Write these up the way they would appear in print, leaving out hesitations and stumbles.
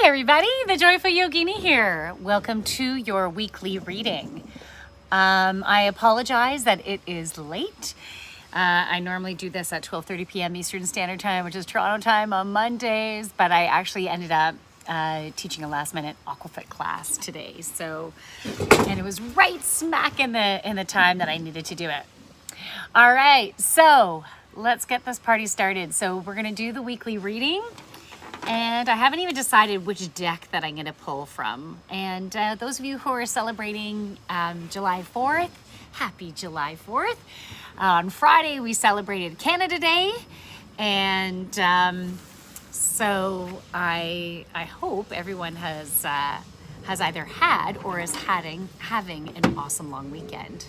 everybody, the Joyful Yogini here. Welcome to your weekly reading. I apologize that it is late. I normally do this at 12:30 p.m. Eastern Standard Time, which is Toronto time on Mondays, but I actually ended up teaching a last-minute Aquafit class today. And it was right smack in the time that I needed to do it. All right, so let's get this party started. So we're gonna do the weekly reading. And I haven't even decided which deck that I'm going to pull from. And those of you who are celebrating July 4th, happy July 4th. On Friday, we celebrated Canada Day. And so I hope everyone has either had or is having an awesome long weekend.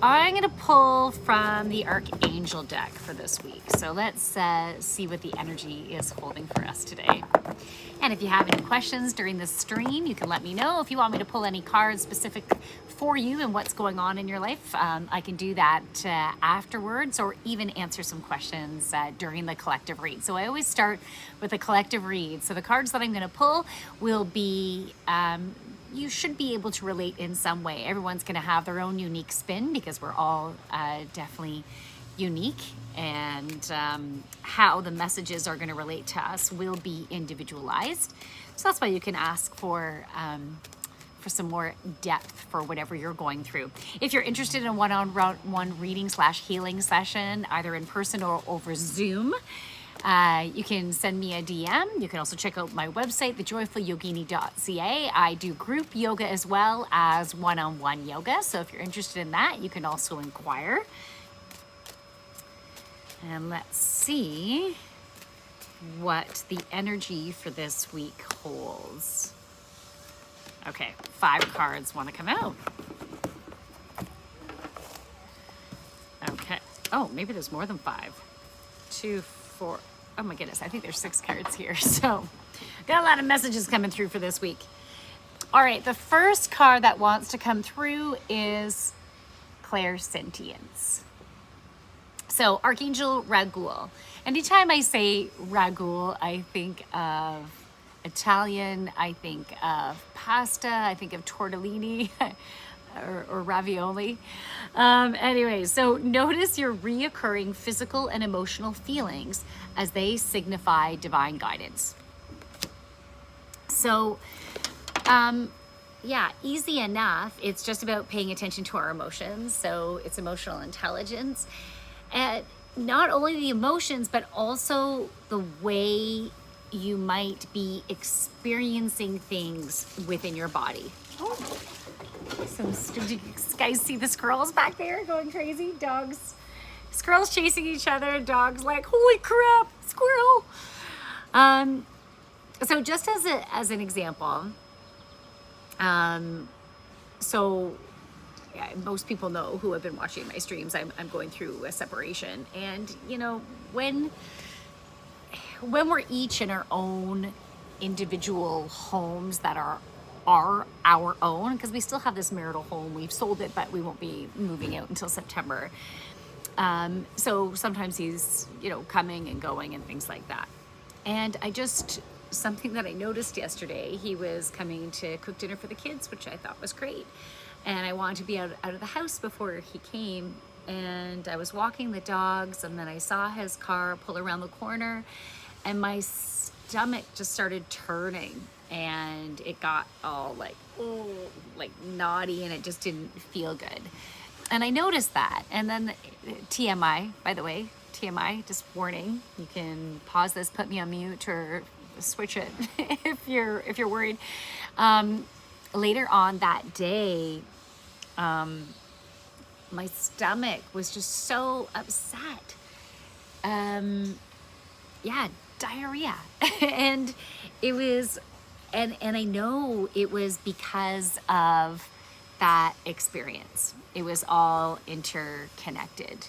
I'm going to pull from the Archangel deck for this week. So let's see what the energy is holding for us today. And if you have any questions during this stream, you can let me know. If you want me to pull any cards specific for you and what's going on in your life, I can do that afterwards, or even answer some questions during the collective read. So I always start with a collective read. So the cards that I'm going to pull will be you should be able to relate in some way. Everyone's going to have their own unique spin because we're all definitely unique, and how the messages are going to relate to us will be individualized. So that's why you can ask for some more depth for whatever you're going through. If you're interested in a one-on-one reading / healing session, either in person or over Zoom, you can send me a DM. You can also check out my website, thejoyfulyogini.ca. I do group yoga as well as one-on-one yoga. So if you're interested in that, you can also inquire. And let's see what the energy for this week holds. Okay, 5 cards want to come out. Okay. Oh, maybe there's more than 5. 2, 4. Oh my goodness, I think there's 6 cards here. So got a lot of messages coming through for this week. All right, the first card that wants to come through is Clairsentience. So Archangel Raguel. Anytime I say Raguel, I think of Italian, I think of pasta, I think of tortellini or ravioli. Anyway, so notice your reoccurring physical and emotional feelings as they signify divine guidance. So, yeah, easy enough. It's just about paying attention to our emotions. So it's emotional intelligence. And not only the emotions, but also the way you might be experiencing things within your body. Oh. Did you guys see the squirrels back there going crazy? Dogs, squirrels chasing each other. Dogs like, holy crap, squirrel. So just as an example, so yeah, most people know who have been watching my streams. I'm going through a separation, and you know when we're each in our own individual homes that are our own, because we still have this marital home. We've sold it, but we won't be moving out until September. So sometimes he's, coming and going and things like that. And something that I noticed yesterday, he was coming to cook dinner for the kids, which I thought was great. And I wanted to be out of the house before he came. And I was walking the dogs, and then I saw his car pull around the corner, and my stomach just started turning. And it got all like naughty, and it just didn't feel good. And I noticed that. And then TMI, by the way, TMI, just warning, you can pause this, put me on mute, or switch it if you're worried. Later on that day, my stomach was just so upset. Yeah, diarrhea. And it was, and I know it was because of that experience. It was all interconnected.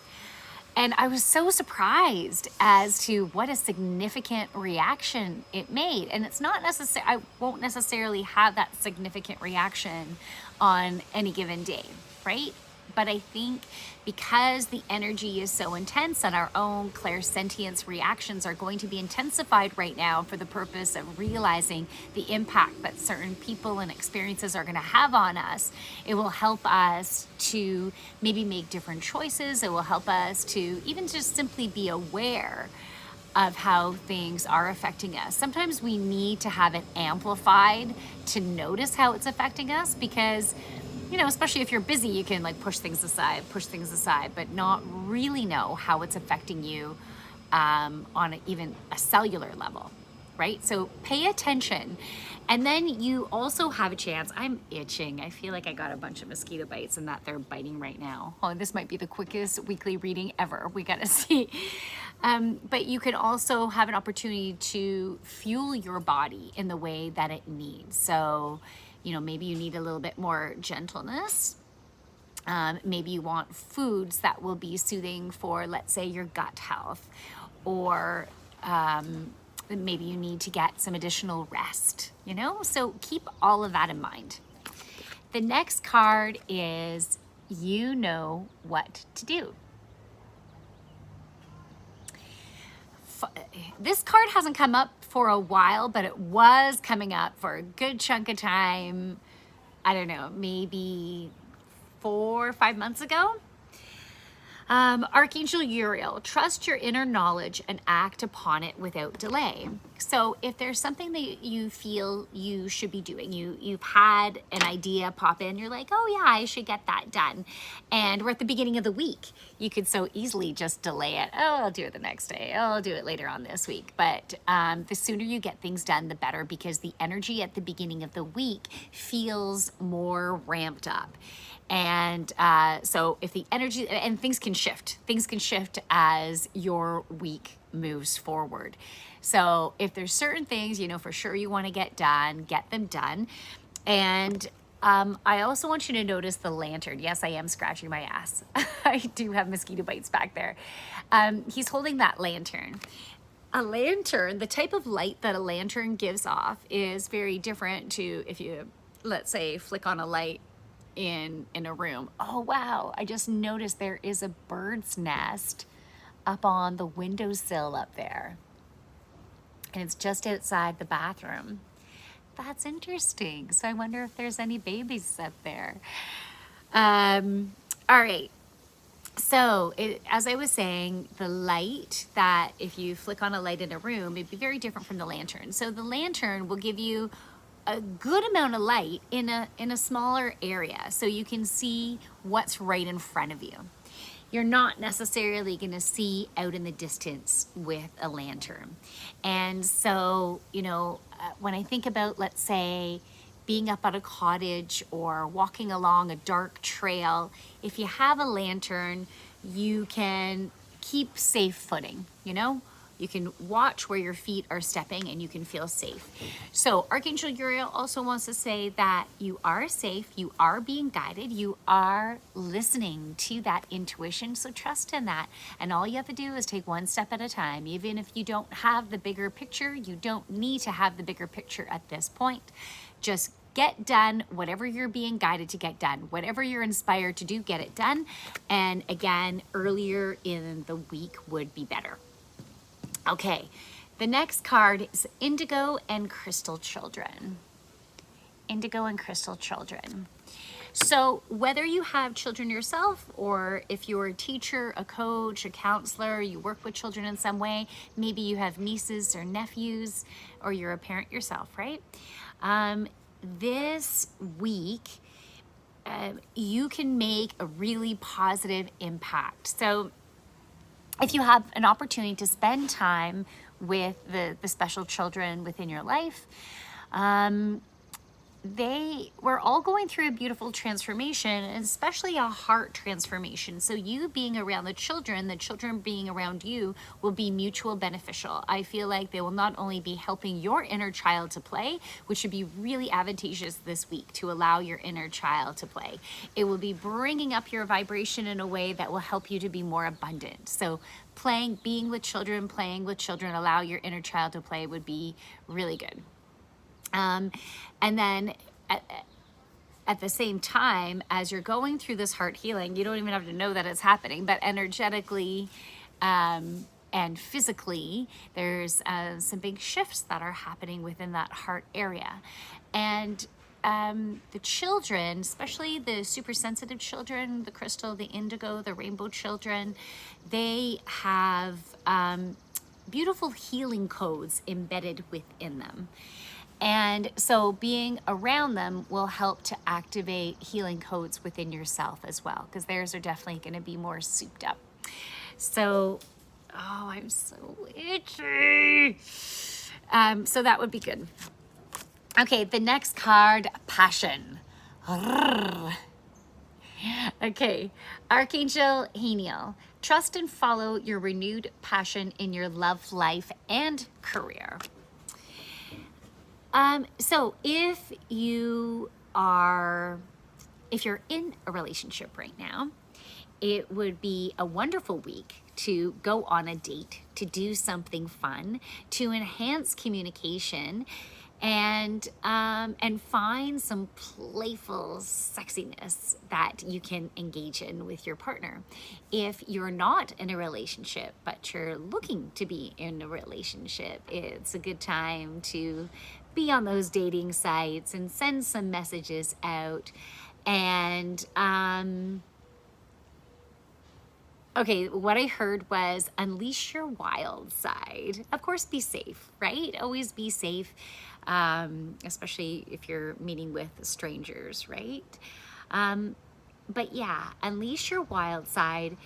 And I was so surprised as to what a significant reaction it made. And it's not necessary, I won't necessarily have that significant reaction on any given day, right? But I think because the energy is so intense and our own clairsentience reactions are going to be intensified right now for the purpose of realizing the impact that certain people and experiences are going to have on us, it will help us to maybe make different choices. It will help us to even just simply be aware of how things are affecting us. Sometimes we need to have it amplified to notice how it's affecting us, because especially if you're busy, you can like push things aside, but not really know how it's affecting you on even a cellular level, right? So pay attention. And then you also have a chance. I'm itching. I feel like I got a bunch of mosquito bites and that they're biting right now. Oh, this might be the quickest weekly reading ever. We got to see. But you can also have an opportunity to fuel your body in the way that it needs. So, maybe you need a little bit more gentleness. Maybe you want foods that will be soothing for, let's say, your gut health, or maybe you need to get some additional rest, So keep all of that in mind. The next card is you know what to do. This card hasn't come up for a while, but it was coming up for a good chunk of time. I don't know, maybe 4 or 5 months ago. Archangel Uriel, trust your inner knowledge and act upon it without delay. So if there's something that you feel you should be doing, you've had an idea pop in, you're like, oh yeah, I should get that done. And we're at the beginning of the week. You could so easily just delay it. Oh, I'll do it the next day. Oh, I'll do it later on this week. But the sooner you get things done, the better, because the energy at the beginning of the week feels more ramped up. And so if the energy, and things can shift as your week moves forward. So if there's certain things, for sure you want to get done, get them done. And I also want you to notice the lantern. Yes, I am scratching my ass. I do have mosquito bites back there. He's holding that lantern. A lantern, the type of light that a lantern gives off is very different to if you, let's say, flick on a light in a room. Oh wow, I just noticed there is a bird's nest up on the windowsill up there, and it's just outside the bathroom. That's interesting. So I wonder if there's any babies up there. All right, so as I was saying, the light, that if you flick on a light in a room, it'd be very different from the lantern. So the lantern will give you a good amount of light in a smaller area, so you can see what's right in front of you. You're not necessarily going to see out in the distance with a lantern. And so, when I think about, let's say, being up at a cottage or walking along a dark trail, if you have a lantern, you can keep safe footing, You can watch where your feet are stepping and you can feel safe. So Archangel Uriel also wants to say that you are safe, you are being guided, you are listening to that intuition. So trust in that. And all you have to do is take one step at a time. Even if you don't have the bigger picture, you don't need to have the bigger picture at this point. Just get done whatever you're being guided to get done. Whatever you're inspired to do, get it done. And again, earlier in the week would be better. Okay, the next card is Indigo and Crystal Children. Indigo and Crystal Children. So whether you have children yourself, or if you're a teacher, a coach, a counselor, you work with children in some way, maybe you have nieces or nephews, or you're a parent yourself, right? This week, you can make a really positive impact. So if you have an opportunity to spend time with the special children within your life, we're all going through a beautiful transformation, and especially a heart transformation. So you being around the children being around you will be mutual beneficial. I feel like they will not only be helping your inner child to play, which should be really advantageous this week to allow your inner child to play. It will be bringing up your vibration in a way that will help you to be more abundant. So being with children, playing with children, allow your inner child to play would be really good. And then at the same time, as you're going through this heart healing, you don't even have to know that it's happening, but energetically and physically, there's some big shifts that are happening within that heart area. And the children, especially the super sensitive children, the crystal, the indigo, the rainbow children, they have beautiful healing codes embedded within them. And so being around them will help to activate healing codes within yourself as well, because theirs are definitely going to be more souped up. So, oh, I'm so itchy. So that would be good. Okay, the next card, Passion. Okay, Archangel Haniel. Trust and follow your renewed passion in your love life and career. So if you're in a relationship right now, it would be a wonderful week to go on a date, to do something fun, to enhance communication, and find some playful sexiness that you can engage in with your partner. If you're not in a relationship, but you're looking to be in a relationship, it's a good time to be on those dating sites and send some messages out. And okay, what I heard was unleash your wild side. Of course, be safe, right? Always be safe, especially if you're meeting with strangers, right? But yeah, unleash your wild side.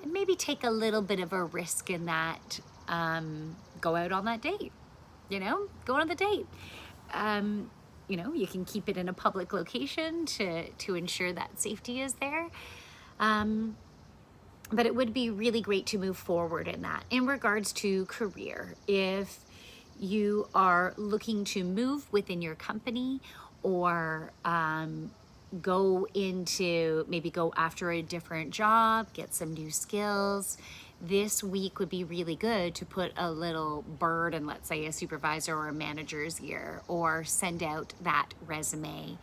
Maybe take a little bit of a risk in that. Go out on that date, go on the date. You can keep it in a public location to ensure that safety is there. But it would be really great to move forward in that. In regards to career, if you are looking to move within your company or go after a different job, get some new skills, this week would be really good to put a little bird in, let's say, a supervisor or a manager's ear, or send out that resume.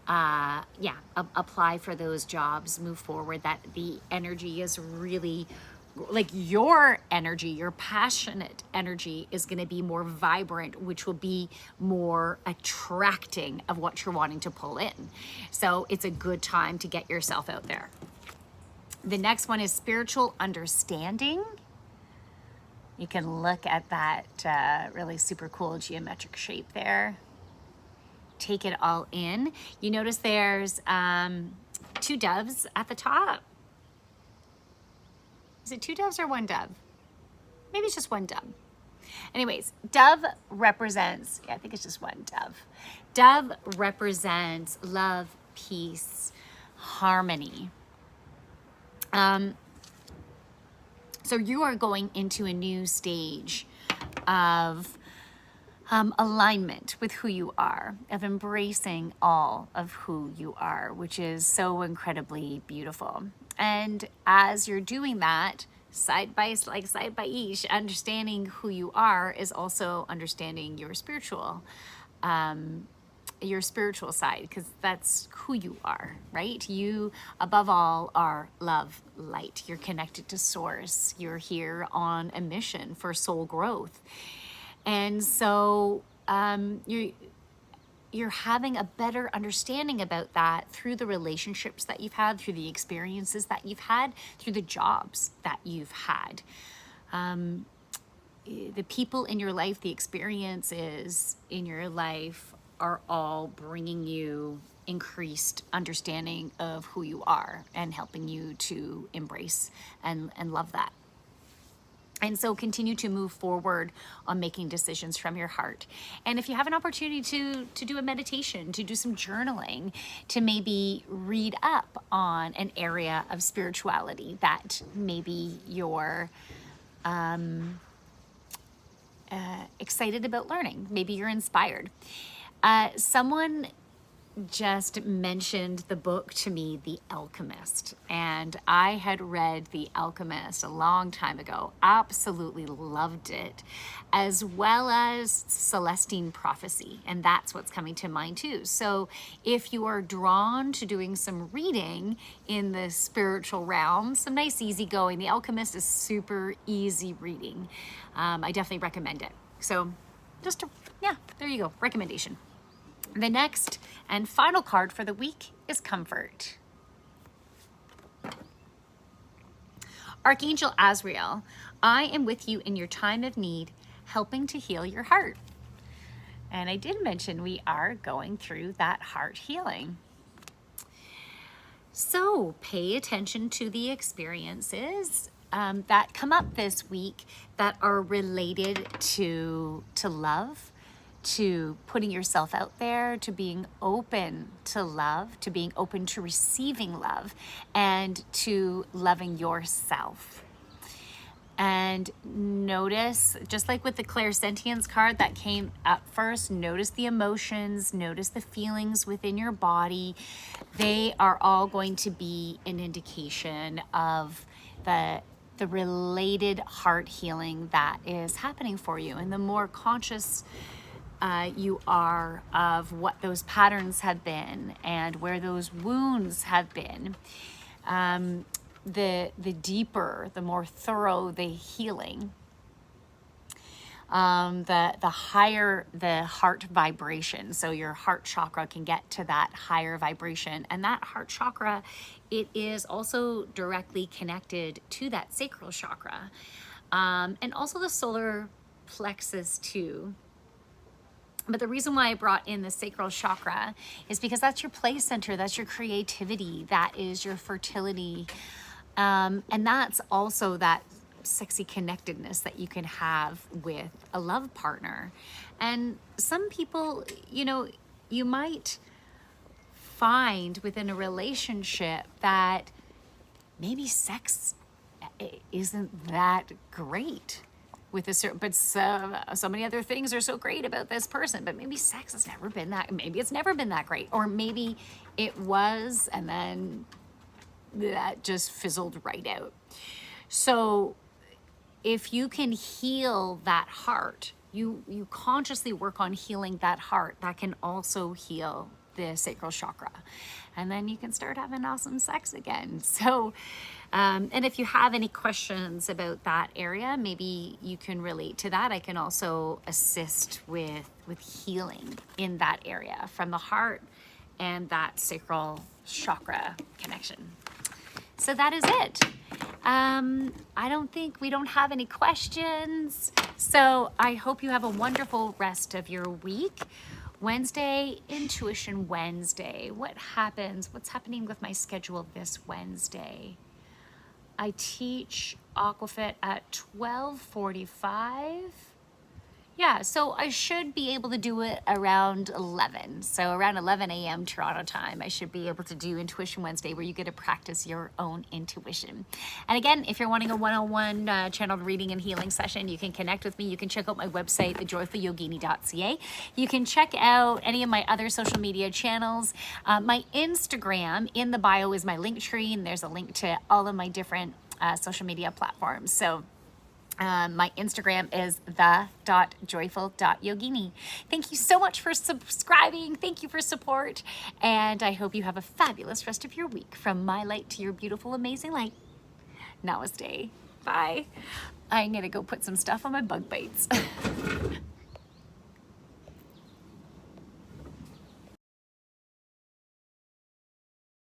Apply for those jobs, move forward. That the energy is really, like, your energy, your passionate energy is going to be more vibrant, which will be more attracting of what you're wanting to pull in. So it's a good time to get yourself out there. The next one is spiritual understanding. You can look at that really super cool geometric shape there. Take it all in. You notice there's 2 doves at the top. Is it 2 doves or 1 dove? Maybe it's just 1 dove. Anyways, dove represents, I think it's just 1 dove. Dove represents love, peace, harmony. So you are going into a new stage of alignment with who you are, of embracing all of who you are, which is so incredibly beautiful. And as you're doing that, side by each, understanding who you are is also understanding your spiritual side, because that's who you are, right? You, above all, are love, light. You're connected to source. You're here on a mission for soul growth. And so you're having a better understanding about that through the relationships that you've had, through the experiences that you've had, through the jobs that you've had. The people in your life, the experiences in your life are all bringing you increased understanding of who you are and helping you to embrace and love that. And so continue to move forward on making decisions from your heart. And if you have an opportunity to do a meditation, to do some journaling, to maybe read up on an area of spirituality that maybe you're excited about learning, maybe you're inspired. Someone just mentioned the book to me, The Alchemist. And I had read The Alchemist a long time ago, absolutely loved it, as well as Celestine Prophecy. And that's what's coming to mind too. So if you are drawn to doing some reading in the spiritual realm, some nice easy going, The Alchemist is super easy reading. I definitely recommend it. So yeah, there you go, recommendation. The next and final card for the week is Comfort. Archangel Azrael, I am with you in your time of need, helping to heal your heart. And I did mention we are going through that heart healing. So pay attention to the experiences that come up this week that are related to love, to putting yourself out there, to being open to love, to being open to receiving love, and to loving yourself. And notice, just like with the clairsentience card that came up first, notice the emotions, notice the feelings within your body. They are all going to be an indication of the related heart healing that is happening for you. And the more conscious you are of what those patterns have been and where those wounds have been, the deeper, the more thorough the healing, the higher the heart vibration. So your heart chakra can get to that higher vibration, and that heart chakra, it is also directly connected to that sacral chakra, and also the solar plexus too. But the reason why I brought in the sacral chakra is because that's your play center, that's your creativity, that is your fertility. And that's also that sexy connectedness that you can have with a love partner. And some people, you might find within a relationship that maybe sex isn't that great with a certain, but so many other things are so great about this person, but maybe sex has never been that, maybe it's never been that great, or maybe it was, and then that just fizzled right out. So if you can heal that heart, you consciously work on healing that heart, that can also heal the sacral chakra. And then you can start having awesome sex again. So, and if you have any questions about that area, maybe you can relate to that. I can also assist with healing in that area from the heart and that sacral chakra connection. So that is it. We don't have any questions. So I hope you have a wonderful rest of your week. Wednesday, Intuition Wednesday. What's happening with my schedule this Wednesday? I teach Aquafit at 12:45. Yeah, so I should be able to do it around 11. So around 11 a.m. Toronto time, I should be able to do Intuition Wednesday, where you get to practice your own intuition. And again, if you're wanting a one-on-one channeled reading and healing session, you can connect with me. You can check out my website, thejoyfulyogini.ca. You can check out any of my other social media channels. My Instagram, in the bio, is my link tree, and there's a link to all of my different social media platforms. So my Instagram is the.joyful.yogini. Thank you so much for subscribing. Thank you for support. And I hope you have a fabulous rest of your week. From my light to your beautiful, amazing light. Namaste. Bye. I'm going to go put some stuff on my bug bites.